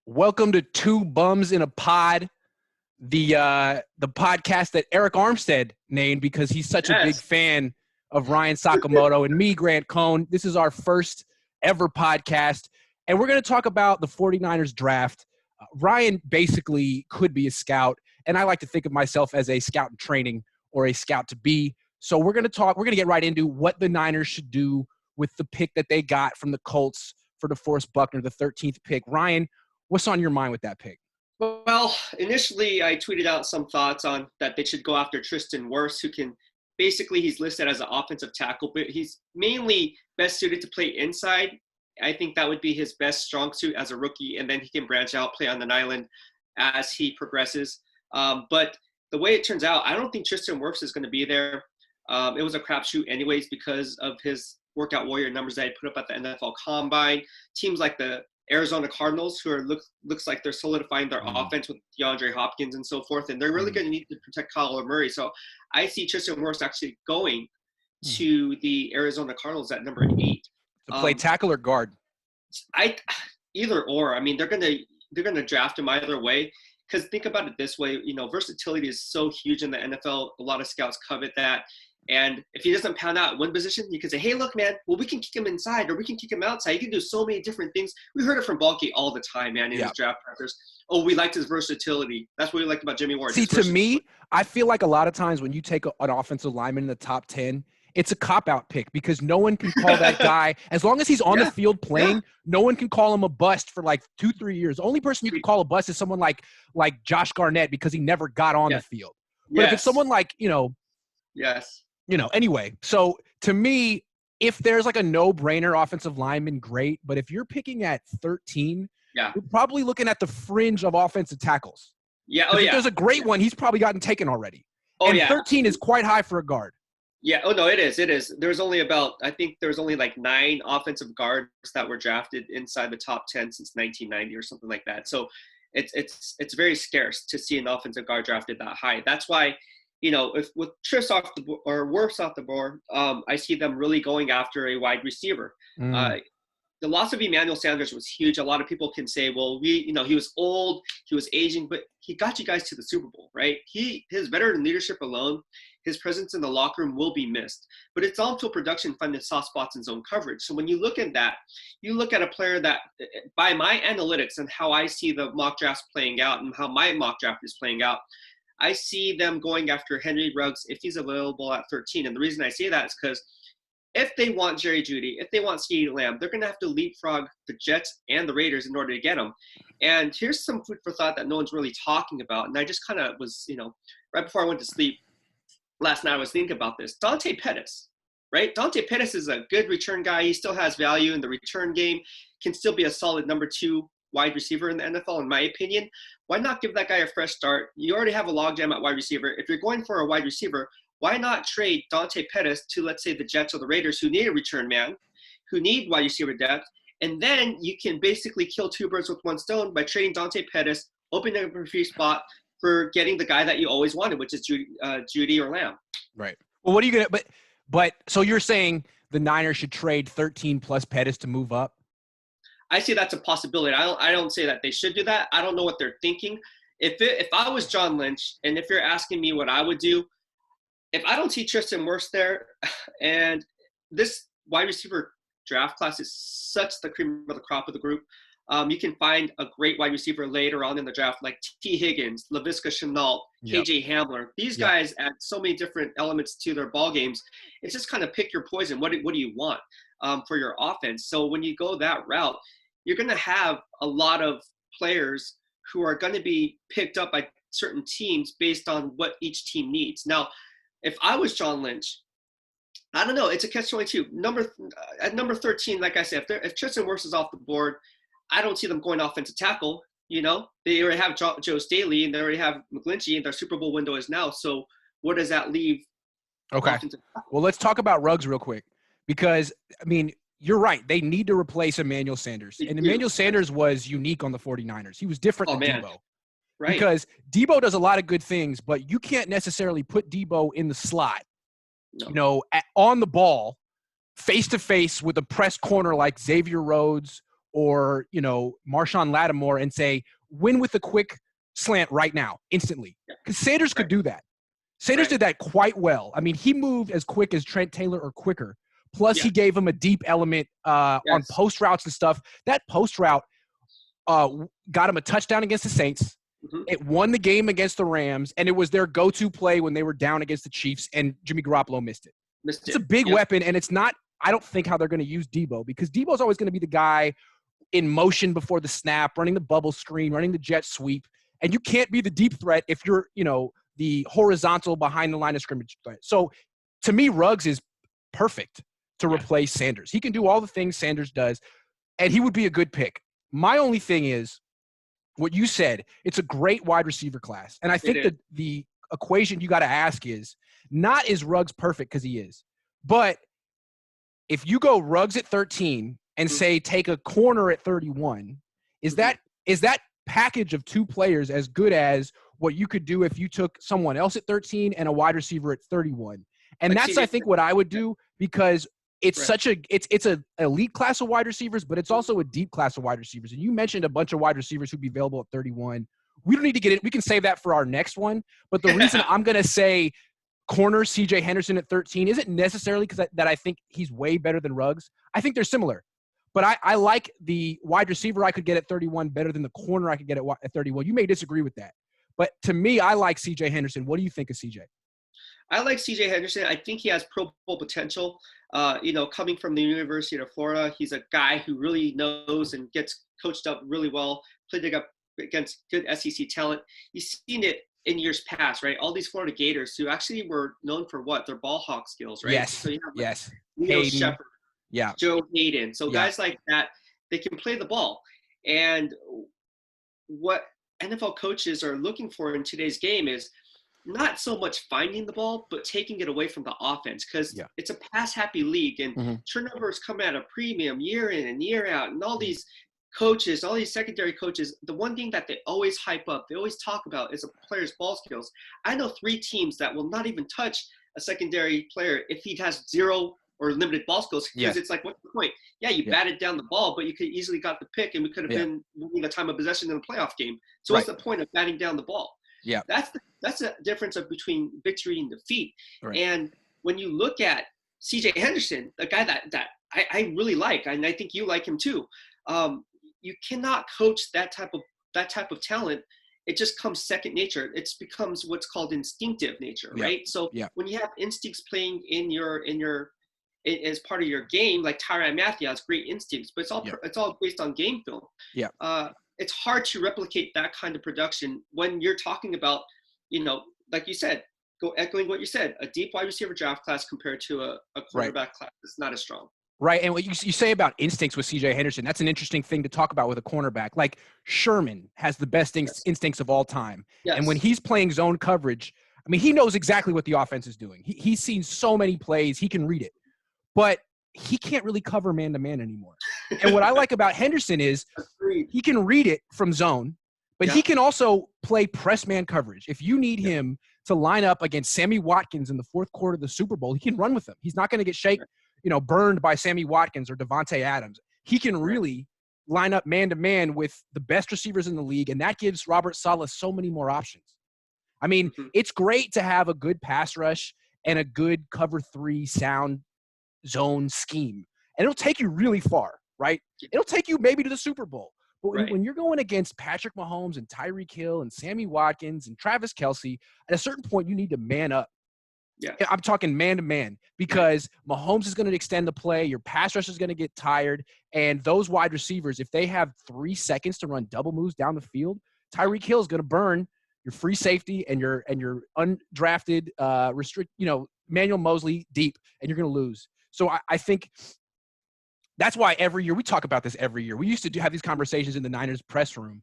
Welcome to Two Bums in a Pod, the podcast that Eric Armstead named because he's such a big fan of Ryan Sakamoto and me, Grant Cohn. This is our first ever podcast, and we're going to talk about the 49ers draft. Ryan basically could be a scout, and I like to think of myself as a scout in training or a scout to be. So we're going to get right into what the Niners should do with the pick that they got from the Colts for DeForest Buckner, the 13th pick. Ryan, what's on your mind with that pick? Well, initially I tweeted out some thoughts on that they should go after Tristan Wirfs, who can basically, he's listed as an offensive tackle, but he's mainly best suited to play inside. I think that would be his best strong suit as a rookie, and then he can branch out, play on an island as he progresses. But the way it turns out, I don't think Tristan Wirfs is going to be there. It was a crapshoot anyways because of his workout warrior numbers that he put up at the NFL Combine. Teams like the Arizona Cardinals, who looks like they're solidifying their offense with DeAndre Hopkins and so forth, and they're really going to need to protect Kyler Murray. So I see Tristan Wirfs actually going to the Arizona Cardinals at number 8 to play tackle or guard. Either or. I mean, they're gonna draft him either way. Because think about it this way, versatility is so huge in the NFL. A lot of scouts covet that. And if he doesn't pound out one position, you can say, hey, look, man, well, we can kick him inside or we can kick him outside. He can do so many different things. We heard it from Balky all the time, man, in his draft practice. Oh, we liked his versatility. That's what we liked about Jimmy Ward. See, to me, I feel like a lot of times when you take an offensive lineman in the top 10, it's a cop-out pick because no one can call that guy. As long as he's on the field playing, no one can call him a bust for like 2-3 years. The only person you can call a bust is someone like Josh Garnett because he never got on the field. But if it's someone like, anyway, so to me, if there's like a no-brainer offensive lineman, great. But if you're picking at 13, you're probably looking at the fringe of offensive tackles. Yeah. If there's a great one, he's probably gotten taken already. 13 is quite high for a guard. Yeah. Oh, no, it is. It is. There's only like 9 offensive guards that were drafted inside the top 10 since 1990 or something like that. So it's very scarce to see an offensive guard drafted that high. That's why, if with Wirfs off the board, I see them really going after a wide receiver. The loss of Emmanuel Sanders was huge. A lot of people can say, well, he was old, he was aging, but he got you guys to the Super Bowl, right? His veteran leadership alone, his presence in the locker room will be missed. But it's also production finding soft spots in zone coverage. So when you look at that, you look at a player that, by my analytics and how I see the mock drafts playing out and how my mock draft is playing out, I see them going after Henry Ruggs if he's available at 13. And the reason I say that is because if they want Jerry Jeudy, if they want CeeDee Lamb, they're going to have to leapfrog the Jets and the Raiders in order to get them. And here's some food for thought that no one's really talking about. And I just kind of was, right before I went to sleep last night, I was thinking about this. Dante Pettis, right? Dante Pettis is a good return guy. He still has value in the return game, can still be a solid number 2 wide receiver in the NFL, in my opinion. Why not give that guy a fresh start? You already have a logjam at wide receiver. If you're going for a wide receiver, why not trade Dante Pettis to, let's say, the Jets or the Raiders, who need a return man, who need wide receiver depth, and then you can basically kill 2 birds with 1 stone by trading Dante Pettis, opening up a free spot for getting the guy that you always wanted, which is Jeudy or Lamb. Right. Well, what are you going to – but so you're saying the Niners should trade 13 plus Pettis to move up? I see that's a possibility. I don't say that they should do that. I don't know what they're thinking. If I was John Lynch, and if you're asking me what I would do, if I don't see Tristan Wirfs there, and this wide receiver draft class is such the cream of the crop of the group, you can find a great wide receiver later on in the draft like T. Higgins, Laviska Shenault, KJ Hamler. These guys add so many different elements to their ball games. It's just kind of pick your poison. What do you want for your offense? So when you go that route, you're going to have a lot of players who are going to be picked up by certain teams based on what each team needs. Now, if I was John Lynch, I don't know. It's a catch-22. At number 13, like I said, if Tristan Wirfs is off the board, I don't see them going offensive tackle. They already have Joe Staley and they already have McGlinchey, and their Super Bowl window is now. So what does that leave? Okay. Well, let's talk about Ruggs real quick because, you're right. They need to replace Emmanuel Sanders. And Emmanuel Sanders was unique on the 49ers. He was different than Debo. Right. Because Debo does a lot of good things, but you can't necessarily put Debo in the slot, on the ball, face-to-face with a press corner like Xavier Rhodes or, Marshawn Lattimore and say, win with a quick slant right now, instantly. Because Sanders could do that. Sanders did that quite well. I mean, he moved as quick as Trent Taylor or quicker. Plus, he gave him a deep element on post routes and stuff. That post route got him a touchdown against the Saints. Mm-hmm. It won the game against the Rams, and it was their go-to play when they were down against the Chiefs, and Jimmy Garoppolo missed it. It's a big weapon, and it's not – I don't think how they're going to use Debo, because Debo's always going to be the guy in motion before the snap, running the bubble screen, running the jet sweep, and you can't be the deep threat if you're, the horizontal behind the line of scrimmage threat. So, to me, Ruggs is perfect to replace Sanders. He can do all the things Sanders does, and he would be a good pick. My only thing is what you said. It's a great wide receiver class. And I think that the equation you got to ask is not is Ruggs perfect, because he is. But if you go Ruggs at 13 and say take a corner at 31, is that package of two players as good as what you could do if you took someone else at 13 and a wide receiver at 31? And that's, I think, what I would do, because it's it's an elite class of wide receivers, but it's also a deep class of wide receivers. And you mentioned a bunch of wide receivers who'd be available at 31. We don't need to get it. We can save that for our next one. But the reason I'm going to say corner CJ Henderson at 13 isn't necessarily because that I think he's way better than Ruggs. I think they're similar. But I like the wide receiver I could get at 31 better than the corner I could get at 31. You may disagree with that. But to me, I like CJ Henderson. What do you think of CJ? I like CJ Henderson. I think he has Pro Bowl potential. Coming from the University of Florida, he's a guy who really knows and gets coached up really well, played up against good SEC talent. You've seen it in years past, right? All these Florida Gators who actually were known for their ball hawk skills, right? Yes, so you have yes. Leo Shepard, Joe Hayden. So guys like that, they can play the ball. And what NFL coaches are looking for in today's game is not so much finding the ball, but taking it away from the offense, because it's a pass-happy league, and turnovers come at a premium year in and year out. And all these coaches, all these secondary coaches, the one thing that they always hype up, they always talk about is a player's ball skills. I know 3 teams that will not even touch a secondary player if he has zero or limited ball skills, because it's like, what's the point? Yeah, you batted down the ball, but you could easily got the pick, and we could have been winning the time of possession in a playoff game. So what's the point of batting down the ball? Yeah, that's the difference between victory and defeat. Right. And when you look at CJ Henderson, the guy that I really like, and I think you like him too, you cannot coach that type of talent. It just comes second nature. It becomes what's called instinctive nature, right? So when you have instincts playing as part of your game, like Tyrann Mathieu has great instincts, but it's all based on game film. Yeah. It's hard to replicate that kind of production when you're talking about, like you said, echoing what you said, a deep wide receiver draft class compared to a quarterback class that's not as strong. Right. And what you say about instincts with CJ Henderson, that's an interesting thing to talk about with a cornerback. Like Sherman has the best instincts of all time. Yes. And when he's playing zone coverage, I mean, he knows exactly what the offense is doing. He's seen so many plays, he can read it. But he can't really cover man-to-man anymore. And what I like about Henderson is he can read it from zone, but he can also play press man coverage. If you need him to line up against Sammy Watkins in the fourth quarter of the Super Bowl, he can run with him. He's not going to get burned by Sammy Watkins or Devontae Adams. He can really line up man-to-man with the best receivers in the league, and that gives Robert Saleh so many more options. I mean, it's great to have a good pass rush and a good cover 3 sound zone scheme, and it'll take you really far, right? It'll take you maybe to the Super Bowl. But when you're going against Patrick Mahomes and Tyreek Hill and Sammy Watkins and Travis Kelce, at a certain point you need to man up. Yeah, I'm talking man-to-man, because Mahomes is going to extend the play, your pass rush is going to get tired, and those wide receivers, if they have 3 seconds to run double moves down the field, Tyreek Hill is going to burn your free safety and your undrafted Manuel Mosley deep, and you're going to lose. So I think that's why every year – we talk about this every year. We used to have these conversations in the Niners press room.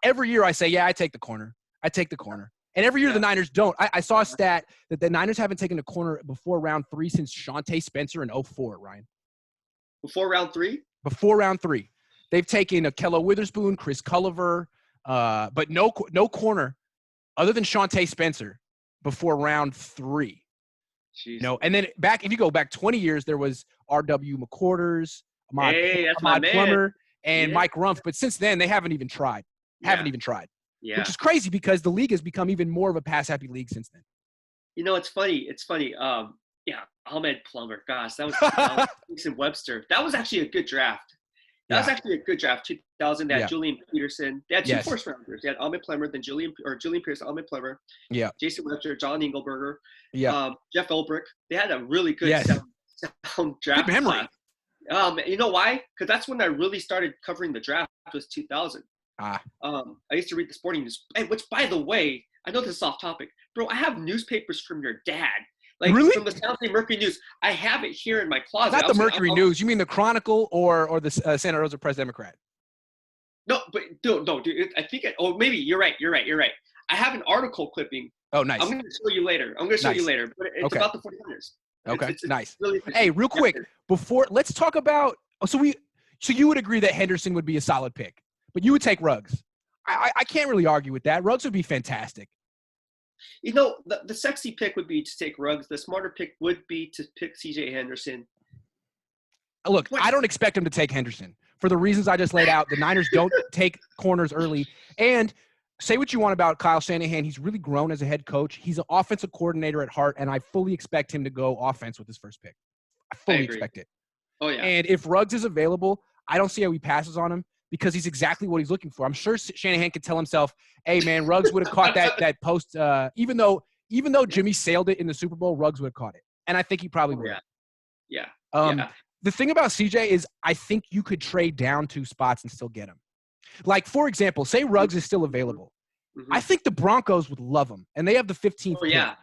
Every year I say, I take the corner. I take the corner. And every year the Niners don't. I saw a stat that the Niners haven't taken a corner before round 3 since Shawntae Spencer in 2004, Ryan. Before round 3? Before round 3. They've taken Akello Witherspoon, Chris Culliver, but no corner other than Shawntae Spencer before round 3. Jeez. And then if you go back 20 years, there was R.W. McQuarters, Ahmad Plummer, and Yeah. Mike Rumpf. But since then, they haven't even tried. Yeah. Yeah. Which is crazy because the league has become even more of a pass-happy league since then. You know, it's funny. Yeah, Ahmed Plummer. Gosh, that was Jason Webster. That was actually a good draft. That was actually a good draft. 2000. They had Julian Peterson. They had two first rounders. They had Ahmed Plummer, then Julian Pearson, Ahmed Plummer. Yeah. Jason Webster, John Engelberger. Yeah. Jeff Ulbrich. They had a really good sound draft. Good memory. You know why? Because that's when I really started covering the draft. Was 2000. I used to read the Sporting News, which, by the way, I know this is off topic, bro. I have newspapers from your dad. Like, really? From the San Jose Mercury News. I have it here in my closet. Not the Mercury News. You mean the Chronicle or the Santa Rosa Press Democrat? No, but no, dude. I think maybe you're right. I have an article clipping. Oh, nice. I'm going to show you later. But it's about the 49ers. Okay, it's nice. Really hey, real quick, let's talk about – so you would agree that Henderson would be a solid pick, but you would take Ruggs. I can't really argue with that. Ruggs would be fantastic. You know, the sexy pick would be to take Ruggs. The smarter pick would be to pick C.J. Henderson. Look, I don't expect him to take Henderson. For the reasons I just laid out, the Niners don't take corners early. And say what you want about Kyle Shanahan. He's really grown as a head coach. He's an offensive coordinator at heart, and I fully expect him to go offense with his first pick. I fully expect it. Oh, yeah. And if Ruggs is available, I don't see how he passes on him because he's exactly what he's looking for. I'm sure Shanahan could tell himself, hey, man, Ruggs would have caught that post. Even though Jimmy sailed it in the Super Bowl, Ruggs would have caught it. And I think he probably would. Yeah. The thing about CJ is I think you could trade down 2 spots and still get him. Like, for example, say Ruggs is still available. Mm-hmm. I think the Broncos would love him, and they have the 15th pick. Yeah.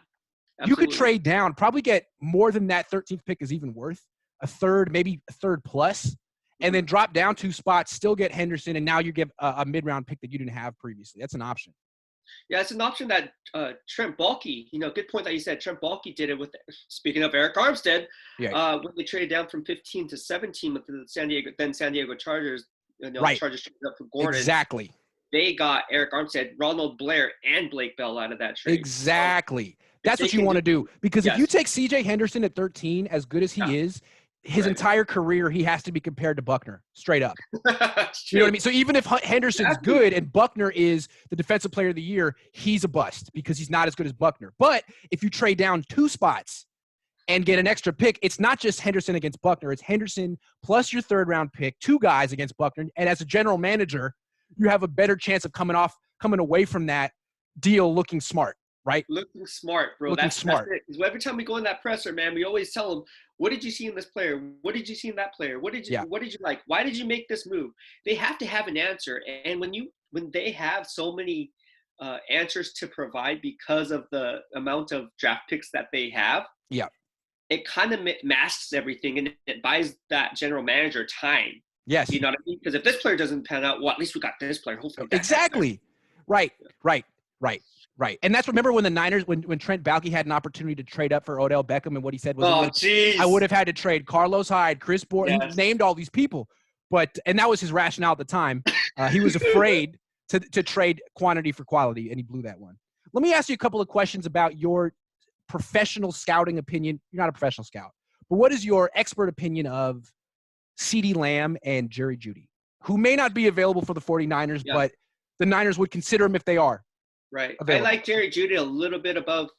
Absolutely. You could trade down, probably get more than that 13th pick is even worth, a third, maybe a third plus, and then drop down 2 spots, still get Henderson, and now you get a mid-round pick that you didn't have previously. That's an option. Yeah, it's an option that Trent Baalke, good point that you said. Trent Baalke did it with, speaking of Eric Armstead, when they traded down from 15 to 17 with the San Diego Chargers. Right. Chargers traded up for Gordon. Exactly. They got Eric Armstead, Ronald Blair, and Blake Bell out of that trade. Exactly. That's what you want to do. Because if you take C.J. Henderson at 13, as good as he is, his entire career, he has to be compared to Buckner, straight up. You know what I mean? So even if Henderson's good and Buckner is the defensive player of the year, he's a bust because he's not as good as Buckner. But if you trade down 2 spots and get an extra pick, it's not just Henderson against Buckner. It's Henderson plus your 3rd-round pick, 2 guys against Buckner. And as a general manager, you have a better chance of coming away from that deal looking smart, right? Looking smart, bro. That's smart. Because every time we go in that presser, man, we always tell them, what did you see in this player? What did you see in that player? What did you like? Why did you make this move? They have to have an answer. And when they have so many answers to provide because of the amount of draft picks that they have, it kind of masks everything and it buys that general manager time. Yes. You know what I mean? Because if this player doesn't pan out, well, at least we got this player. Hopefully. Exactly. Right. And that's, remember when the Niners, when Trent Baalke had an opportunity to trade up for Odell Beckham, and what he said was, I would have had to trade Carlos Hyde, Chris Board. He named all these people. And that was his rationale at the time. He was afraid to trade quantity for quality, and he blew that one. Let me ask you a couple of questions about your professional scouting opinion. You're not a professional scout. But what is your expert opinion of CeeDee Lamb and Jerry Jeudy, who may not be available for the 49ers, but the Niners would consider him if they are? Right. Available. I like Jerry Jeudy a little bit above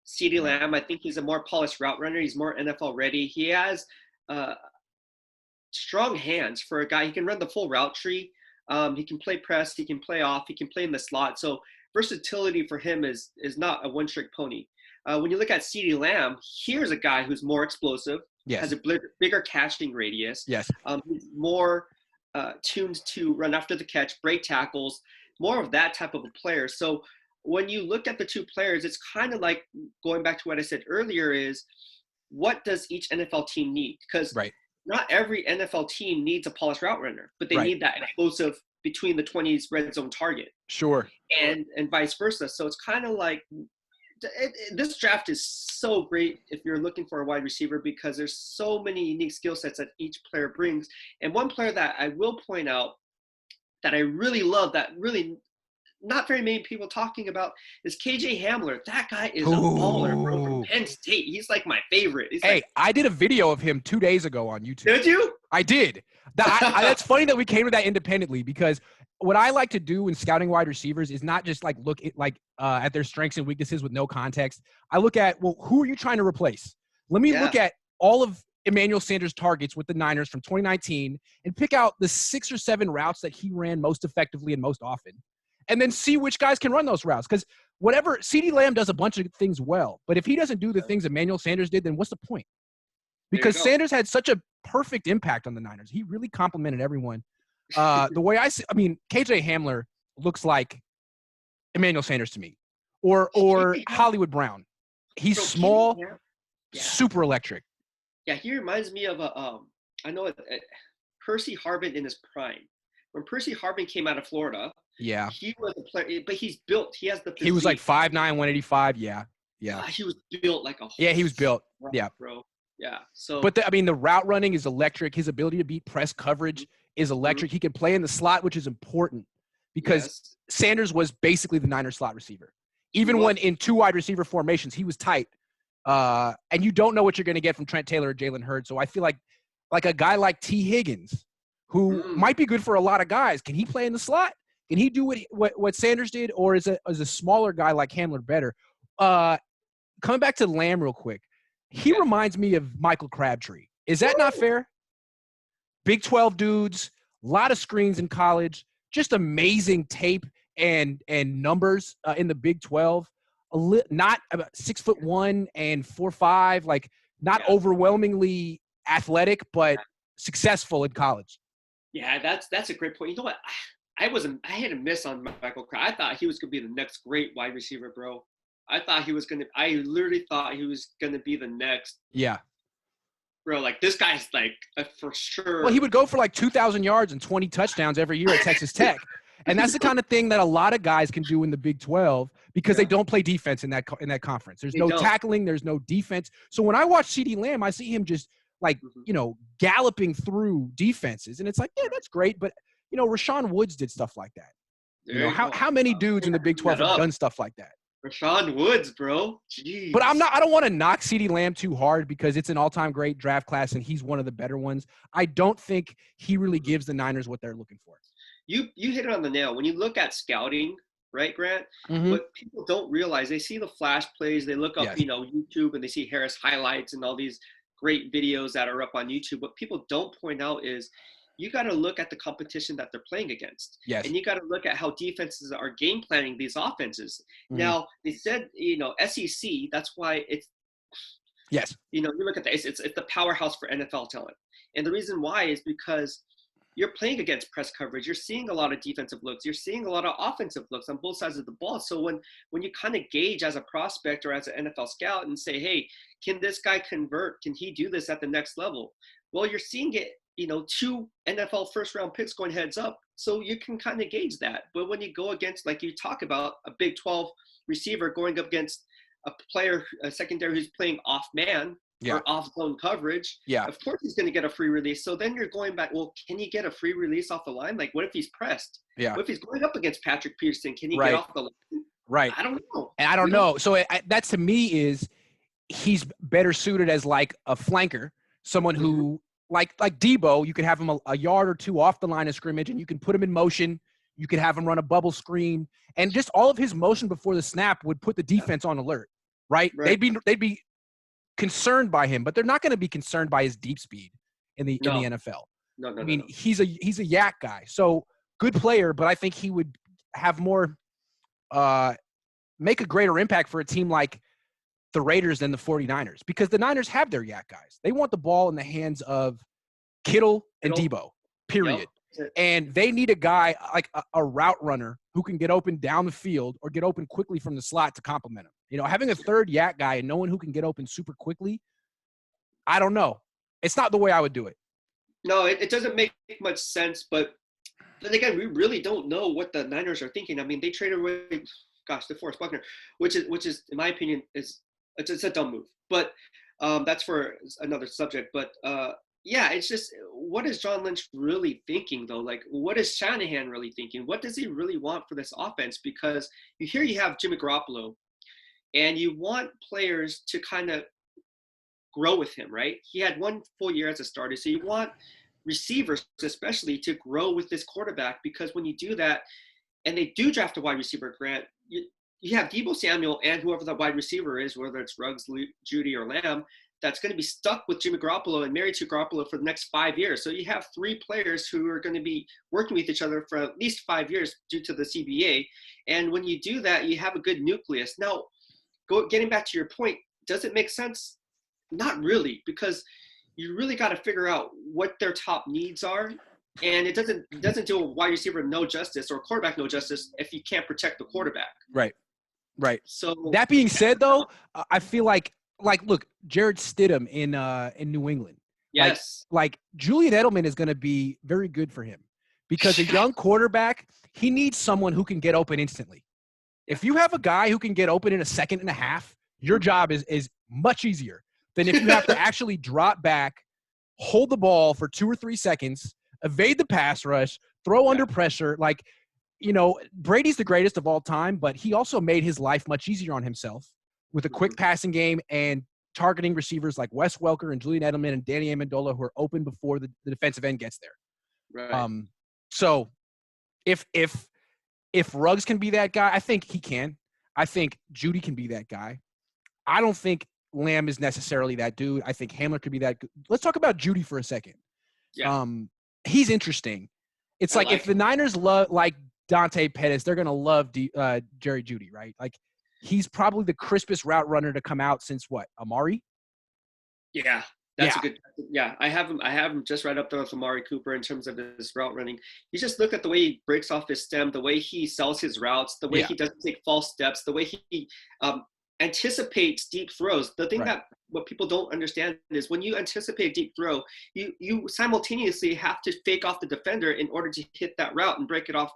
CeeDee Lamb. I think he's a more polished route runner. He's more NFL ready. He has strong hands for a guy. He can run the full route tree. He can play press. He can play off. He can play in the slot. So versatility for him is not a one-trick pony. When you look at CeeDee Lamb, here's a guy who's more explosive, has a bigger catching radius. Yes. He's more tuned to run after the catch, break tackles, more of that type of a player. So when you look at the 2 players, it's kind of like going back to what I said earlier is, what does each NFL team need? Because not every NFL team needs a polished route runner, but they need that explosive between the 20s red zone target. Sure. And vice versa. So it's kind of like this draft is so great if you're looking for a wide receiver because there's so many unique skill sets that each player brings. And one player that I will point out that I really love, that really not very many people talking about is KJ Hamler. That guy is a baller, bro, from Ooh. Penn State. He's like my favorite. He's Hey, like, I did a video of him 2 days ago on YouTube. did you? I did. That's funny that we came to that independently, because what I like to do in scouting wide receivers is not just like look at their strengths and weaknesses with no context. I look at, well, who are you trying to replace? Let me look at all of Emmanuel Sanders' targets with the Niners from 2019 and pick out the 6 or 7 routes that he ran most effectively and most often, and then see which guys can run those routes. Because whatever, CeeDee Lamb does a bunch of things well, but if he doesn't do the things Emmanuel Sanders did, then what's the point? Because Sanders had such a perfect impact on the Niners. He really complimented everyone. The way I mean, KJ Hamler looks like Emmanuel Sanders to me, or Hollywood Brown. He's small, super electric. Yeah, he reminds me of I know Percy Harvin in his prime. When Percy Harvin came out of Florida, he was a player, but he's built. He has the physique. He was like 5'9", 185. Yeah. He was built like a horse. Yeah, he was built. Bro. Yeah. So, but the route running is electric. His ability to beat press coverage is electric. He can play in the slot, which is important because Sanders was basically the Niners slot receiver. Even when in 2 wide receiver formations, he was tight. And you don't know what you're going to get from Trent Taylor or Jalen Hurts. So I feel like a guy like T. Higgins, who might be good for a lot of guys, can he play in the slot? Can he do what Sanders did, or is a smaller guy like Hamler better? Coming back to Lamb real quick, he reminds me of Michael Crabtree. Is that not fair? Big 12 dudes, a lot of screens in college, just amazing tape and numbers in the Big 12. Not about 6'1" and 4'5", like not overwhelmingly athletic, but successful in college. Yeah, that's a great point. You know what? I had a miss on Michael Crabtree. I thought he was gonna be the next great wide receiver, bro. I literally thought he was gonna be the next. Yeah. Bro, like this guy's like for sure. Well, he would go for like 2,000 yards and 20 touchdowns every year at Texas Tech. And that's the kind of thing that a lot of guys can do in the Big 12 because they don't play defense in that conference. There's no tackling. There's no defense. So when I watch CeeDee Lamb, I see him just like, galloping through defenses. And it's like, yeah, that's great. But, Rashawn Woods did stuff like that. How many dudes in the Big 12 have done stuff like that? Rashawn Woods, bro. Jeez. But I don't want to knock CeeDee Lamb too hard because it's an all-time great draft class and he's one of the better ones. I don't think he really gives the Niners what they're looking for. You hit it on the nail. When you look at scouting, right, Grant? What people don't realize, they see the flash plays, they look up, YouTube, and they see Harris highlights and all these great videos that are up on YouTube. What people don't point out is you got to look at the competition that they're playing against. Yes. And you got to look at how defenses are game planning these offenses. Now, they said, SEC, that's why it's, yes. You look at it's the powerhouse for NFL talent. And the reason why is because you're playing against press coverage. You're seeing a lot of defensive looks. You're seeing a lot of offensive looks on both sides of the ball. So when you kind of gauge as a prospect or as an NFL scout and say, hey, can this guy convert? Can he do this at the next level? Well, you're seeing it, 2 NFL first-round picks going heads up. So you can kind of gauge that. But when you go against, like you talk about, a Big 12 receiver going up against a player, a secondary who's playing off man, or off-zone coverage, of course he's going to get a free release. So then you're going back, well, can he get a free release off the line? Like, what if he's pressed? Yeah. What if he's going up against Patrick Peterson? Can he get off the line? Right. I don't know. And I don't know. So that to me is he's better suited as like a flanker, someone who, like Debo, you could have him a yard or 2 off the line of scrimmage and you can put him in motion. You could have him run a bubble screen. And just all of his motion before the snap would put the defense on alert, right? They'd be concerned by him, but they're not going to be concerned by his deep speed in the NFL. No. I mean, he's a yak guy. So good player, but I think he would have more make a greater impact for a team like the Raiders than the 49ers, because the Niners have their yak guys. They want the ball in the hands of Kittle and Debo, period. Yep. And they need a guy like a route runner who can get open down the field or get open quickly from the slot to complement him. Having a third yak guy and no one who can get open super quickly, I don't know. It's not the way I would do it. No, it doesn't make much sense. But then again, we really don't know what the Niners are thinking. I mean, they traded away, DeForest Buckner, which is in my opinion, it's a dumb move. But that's for another subject. But yeah, it's just, what is John Lynch really thinking though? Like, what is Shanahan really thinking? What does he really want for this offense? Because you have Jimmy Garoppolo, and you want players to kind of grow with him, right? He had one full year as a starter, so you want receivers especially to grow with this quarterback, because when you do that, and they do draft a wide receiver, Grant, you have Deebo Samuel and whoever the wide receiver is, whether it's Ruggs, Judy, or Lamb, that's going to be stuck with Jimmy Garoppolo and married to Garoppolo for the next 5 years. So you have 3 players who are going to be working with each other for at least 5 years due to the CBA. And when you do that, you have a good nucleus. Now, getting back to your point, does it make sense? Not really, because you really got to figure out what their top needs are. And it doesn't do a wide receiver no justice or quarterback no justice if you can't protect the quarterback. Right. So that So being said, though, I feel like look, Jared Stidham in New England. yes, Like Julian Edelman is going to be very good for him, because a young quarterback, he needs someone who can get open instantly. If you have a guy who can get open in a second and a half, your job is much easier than if you have to actually drop back, hold the ball for 2 or 3 seconds, evade the pass rush, throw under pressure. Like, you know, Brady's the greatest of all time, but he also made his life much easier on himself with a quick passing game and targeting receivers like Wes Welker and Julian Edelman and Danny Amendola, who are open before the defensive end gets there. right. So if Ruggs can be that guy, I think he can. I think Judy can be that guy. I don't think Lamb is necessarily that dude. I think Hamler could be that good. Let's talk about Judy for a second. Yeah. He's interesting. It's like if the Niners love like Dante Pettis, they're going to love Jerry Jeudy, right? Like, he's probably the crispest route runner to come out since what, Amari? Yeah, that's a good. Yeah, I have him just right up there with Amari Cooper in terms of his route running. You just look at the way he breaks off his stem, the way he sells his routes, the way he doesn't take false steps, the way he anticipates deep throws. The thing that what people don't understand is when you anticipate deep throw, you simultaneously have to fake off the defender in order to hit that route and break it off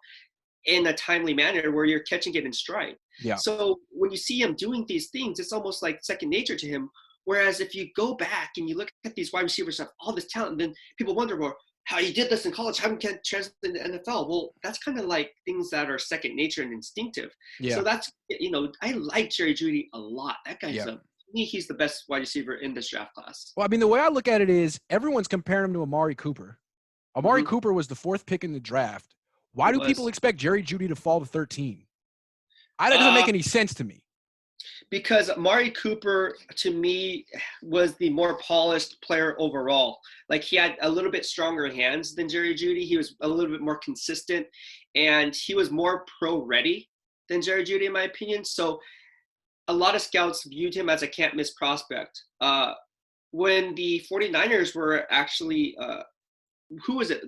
in a timely manner where you're catching it in stride. Yeah. So when you see him doing these things, it's almost like second nature to him. Whereas if you go back and you look at these wide receivers have all this talent, then people wonder, well, how you did this in college, how can translate in the NFL? Well, that's kind of like things that are second nature and instinctive. Yeah. So that's, I like Jerry Jeudy a lot. That guy's to me, he's the best wide receiver in this draft class. Well, I mean, the way I look at it is everyone's comparing him to Amari Cooper. Amari Cooper was the 4th pick in the draft. Why do people expect Jerry Jeudy to fall to 13? That doesn't make any sense to me. Because Amari Cooper, to me, was the more polished player overall. Like, he had a little bit stronger hands than Jerry Jeudy. He was a little bit more consistent, and he was more pro-ready than Jerry Jeudy, in my opinion. So a lot of scouts viewed him as a can't-miss prospect. When the 49ers were actually who was it?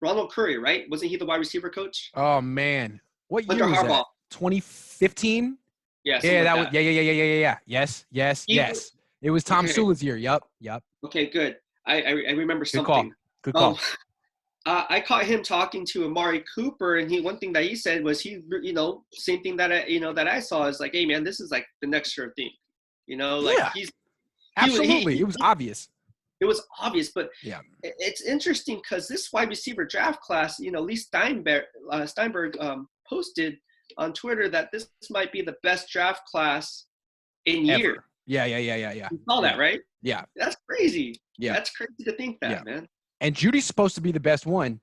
Ronald Curry, right? Wasn't he the wide receiver coach? Oh, man. What year was that? 2015? Yeah. Yeah, yeah. Yes. It was Tom Sula's year. Yep. Okay, good. I remember something. Good call. I caught him talking to Amari Cooper, and one thing that he said was same thing that I saw is like, hey man, this is like the next sure thing. Absolutely. It was obvious. It was obvious, but it's interesting because this wide receiver draft class, Lee Steinberg posted on Twitter that this might be the best draft class in years. Yeah. You saw that, right? Yeah. That's crazy. Yeah. That's crazy to think that, man. And Judy's supposed to be the best one.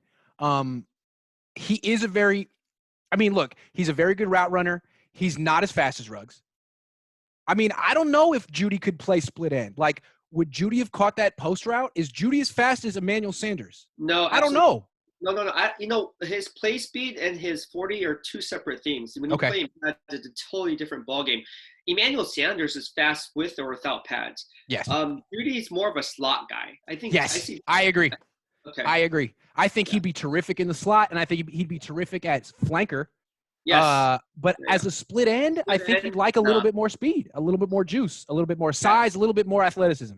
He is he's a very good route runner. He's not as fast as Ruggs. I mean, I don't know if Judy could play split end. Like, would Judy have caught that post route? Is Judy as fast as Emmanuel Sanders? No, I don't know. No. His play speed and his 40 are two separate things. When you play him, that's a totally different ballgame. Emmanuel Sanders is fast with or without pads. Yes. Judy's more of a slot guy. I think. Yes, I agree. Okay. I agree. I think he'd be terrific in the slot, and I think he'd be terrific as flanker. Yes. But as a split end, I think he'd like a little bit more speed, a little bit more juice, a little bit more size, a little bit more athleticism.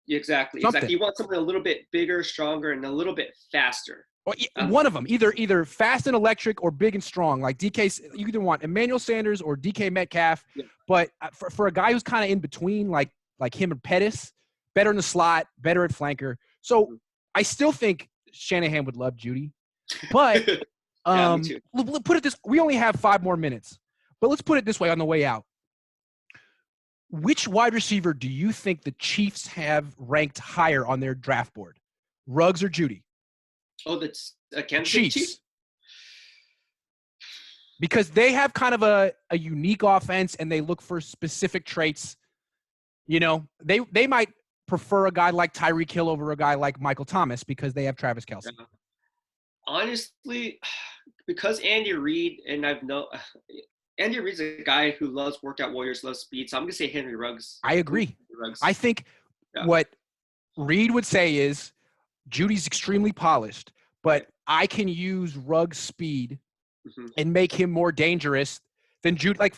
Exactly. You want something a little bit bigger, stronger, and a little bit faster. Well, one of them, either fast and electric or big and strong. Like DK, you either want Emmanuel Sanders or DK Metcalf. Yeah. But for a guy who's kind of in between, like him and Pettis, better in the slot, better at flanker. So I still think Shanahan would love Judy. But Yeah, me too. put it this, we only have 5 more minutes. But let's put it this way on the way out. Which wide receiver do you think the Chiefs have ranked higher on their draft board? Ruggs or Judy? Oh, that's Kansas Chiefs. Chiefs? Because they have kind of a unique offense and they look for specific traits. You know, they might prefer a guy like Tyreek Hill over a guy like Michael Thomas because they have Travis Kelce. Yeah. Honestly, because Andy Reid, and Andy Reid's a guy who loves workout warriors, loves speed, so I'm going to say Henry Ruggs. I agree. I think what Reid would say is Judy's extremely polished, but I can use Ruggs' speed and make him more dangerous than Judy. Like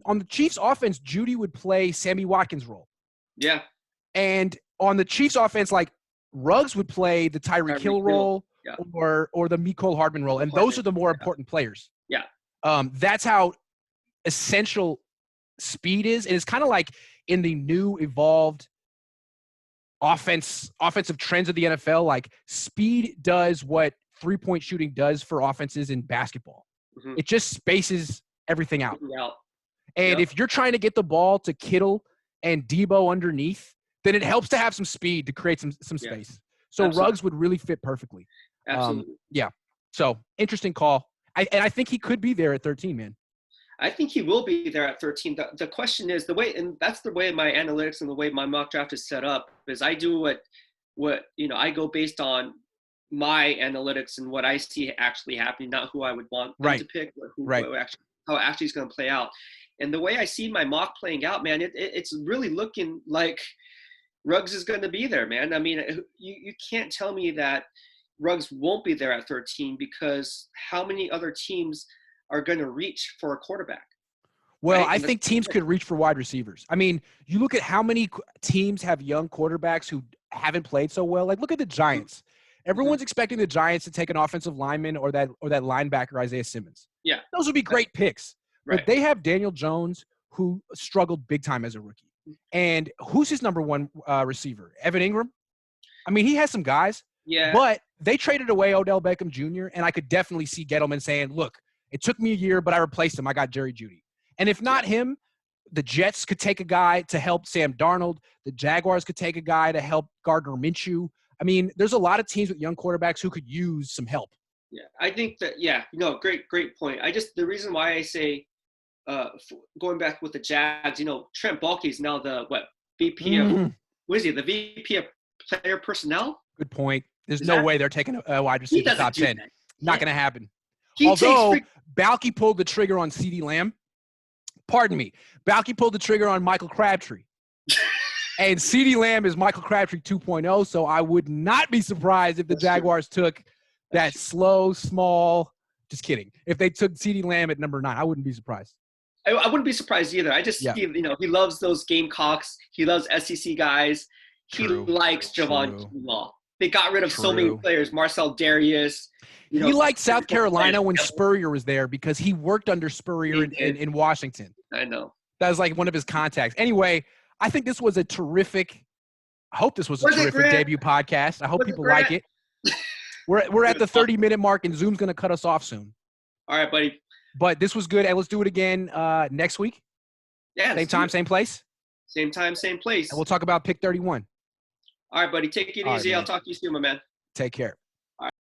on the Chiefs offense, Judy would play Sammy Watkins' role. Yeah. And on the Chiefs offense, like Ruggs would play the Tyreek Hill role or the Mecole Hardman role. And those are the more important players. Yeah. That's how essential speed is. And it's kind of like in the new evolved offensive trends of the NFL, like speed does what 3-point shooting does for offenses in basketball. It just spaces everything out. And if you're trying to get the ball to Kittle and Debo underneath, then it helps to have some speed to create some space. So Ruggs would really fit perfectly. Absolutely. So interesting call. I think he could be there at 13, man. I think he will be there at 13. The question is and that's the way my analytics and the way my mock draft is set up, is I do what I go based on my analytics and what I see actually happening, not who I would want them to pick, but how actually is going to play out. And the way I see my mock playing out, man, it's really looking like Ruggs is going to be there, man. I mean, you can't tell me that Ruggs won't be there at 13, because how many other teams are going to reach for a quarterback? Well, I think teams could reach for wide receivers. I mean, you look at how many teams have young quarterbacks who haven't played so well. Like, look at the Giants. Everyone's expecting the Giants to take an offensive lineman or that linebacker, Isaiah Simmons. Yeah. Those would be great picks. Right. But they have Daniel Jones, who struggled big time as a rookie. And who's his number one receiver? Evan Ingram? I mean, he has some guys. Yeah. But they traded away Odell Beckham Jr., and I could definitely see Gettleman saying, look, it took me a year, but I replaced him. I got Jerry Jeudy. And if not him, the Jets could take a guy to help Sam Darnold. The Jaguars could take a guy to help Gardner Minshew. I mean, there's a lot of teams with young quarterbacks who could use some help. Yeah, I think that, great point. The reason why I say, going back with the Jags, Trent Baalke is now the VP of, what is he, the VP of player personnel? Good point. There's no way they're taking a wide receiver top 10. Not going to happen. Although Baalke pulled the trigger on CeeDee Lamb. Pardon me. Baalke pulled the trigger on Michael Crabtree. And CeeDee Lamb is Michael Crabtree 2.0, so I would not be surprised if the Jaguars took that slow, small – just kidding. If they took CeeDee Lamb at number 9, I wouldn't be surprised. I wouldn't be surprised either. I just feel, he loves those Gamecocks. He loves SEC guys. He likes Javon Law. They got rid of so many players. Marcel Darius. He liked South Carolina when Spurrier was there because he worked under Spurrier in Washington. I know. That was like one of his contacts. Anyway, I think this was a terrific – I hope this was a terrific debut podcast. I hope people like it. We're at the 30-minute mark, and Zoom's going to cut us off soon. All right, buddy. But this was good. And let's do it again next week. Yeah. Same time, same place? Same time, same place. And we'll talk about pick 31. All right, buddy. Take it easy. I'll talk to you soon, my man. Take care.